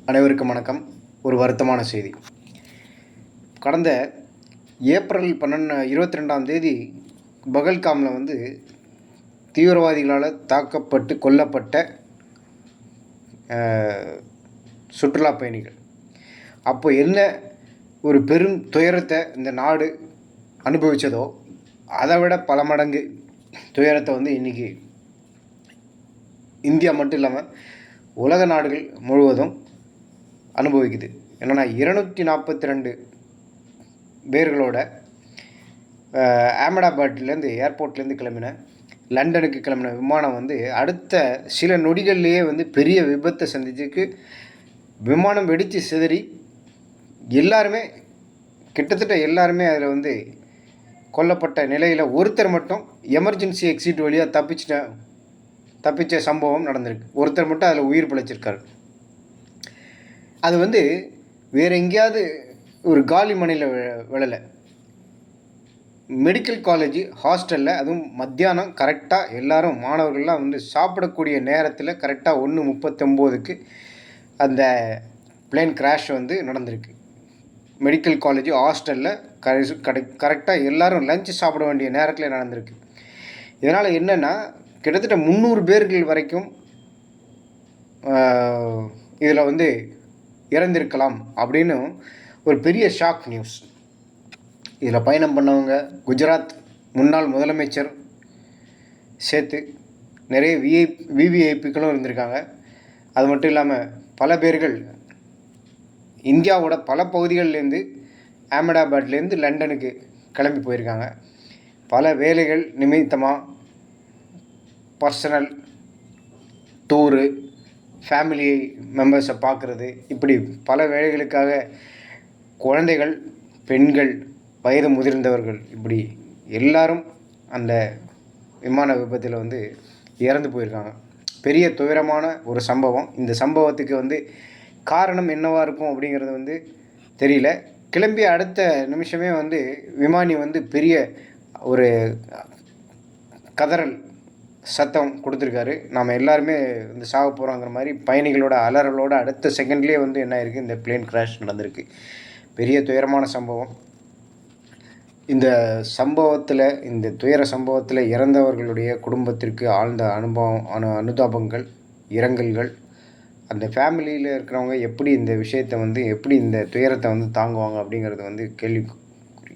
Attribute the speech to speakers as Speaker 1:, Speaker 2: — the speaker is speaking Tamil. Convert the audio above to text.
Speaker 1: அனைவருக்கும் வணக்கம். ஒரு வருத்தமான செய்தி. கடந்த ஏப்ரல் 22ஆம் தேதி பகல்காமில் தீவிரவாதிகளால் தாக்கப்பட்டு கொல்லப்பட்ட சுற்றுலா பயணிகள். அப்போ என்ன ஒரு பெரும் துயரத்தை இந்த நாடு அனுபவித்ததோ அதை விட பல மடங்கு துயரத்தை இன்றைக்கி இந்தியா மட்டும் இல்லாமல் உலக நாடுகள் முழுவதும் அனுபவிக்குது. என்னென்னா 242 பேர்களோட அகமதாபாத்லேருந்து ஏர்போர்ட்லேருந்து கிளம்பின லண்டனுக்கு கிளம்பின விமானம் அடுத்த சில நொடிகள்லேயே பெரிய விபத்தை சந்திச்சுக்கு விமானம் வெடித்து சிதறி எல்லாருமே கிட்டத்தட்ட எல்லாருமே அதில் கொல்லப்பட்ட நிலையில் ஒருத்தர் மட்டும் எமர்ஜென்சி எக்ஸிட் வழியாக தப்பிச்ச சம்பவம் நடந்திருக்கு. ஒருத்தர் மட்டும் அதில் உயிர் பிழைச்சிருக்காரு. அது வேறு எங்கேயாவது ஒரு காலி மனையில் விழலை. மெடிக்கல் காலேஜ் ஹாஸ்டலில், அதுவும் மத்தியானம் கரெக்டாக எல்லோரும் மாணவர்கள்லாம் சாப்பிடக்கூடிய நேரத்தில் கரெக்டாக 1:39க்கு அந்த பிளேன் கிராஷ் நடந்திருக்கு. மெடிக்கல் காலேஜ் ஹாஸ்டலில் கரெக்டாக எல்லோரும் லஞ்சு சாப்பிட வேண்டிய நேரத்தில் நடந்திருக்கு. இதனால் என்னென்னா கிட்டத்தட்ட 300 பேர்கள் வரைக்கும் இதில் இறந்திருக்கலாம் அப்படின்னு ஒரு பெரிய ஷாக் நியூஸ். இதில் பயணம் பண்ணவங்க குஜராத் முன்னாள் முதலமைச்சர் சேர்த்து நிறைய விவிஐபிக்களும் இருந்திருக்காங்க. அது மட்டும் இல்லாமல் பல பேர்கள் இந்தியாவோட பல பகுதிகள்லேருந்து அகமதாபாத்லேருந்து லண்டனுக்கு கிளம்பி போயிருக்காங்க. பல வேலைகள் நிமித்தமாக, பர்சனல் டூரு, ஃபேமிலி மெம்பர்ஸை பார்க்குறது, இப்படி பல வேலைகளுக்காக குழந்தைகள், பெண்கள், வயது முதிர்ந்தவர்கள், இப்படி எல்லாரும் அந்த விமான விபத்தில் இறந்து போயிருக்காங்க. பெரிய துயரமான ஒரு சம்பவம். இந்த சம்பவத்துக்கு காரணம் என்னவாக இருக்கும் அப்படிங்கிறது தெரியல. கிளம்பிய அடுத்த நிமிஷமே விமானி பெரிய ஒரு கதறல் சத்தம் கொடுத்துருக்காரு. நாம் எல்லாருமே சாக போகிறோங்கிற மாதிரி பயணிகளோட அலறலோட அடுத்த செகண்ட்லேயே என்ன ஆயிருக்கு, இந்த பிளேன் கிராஷ் நடந்திருக்கு. பெரிய துயரமான சம்பவம். இந்த சம்பவத்தில், இந்த துயர சம்பவத்தில் இறந்தவர்களுடைய குடும்பத்திற்கு ஆழ்ந்த அனுதாபங்கள், இரங்கல்கள். அந்த ஃபேமிலியில் இருக்கிறவங்க எப்படி இந்த விஷயத்தை எப்படி இந்த துயரத்தை தாங்குவாங்க அப்படிங்கிறது கேள்விக்குறி.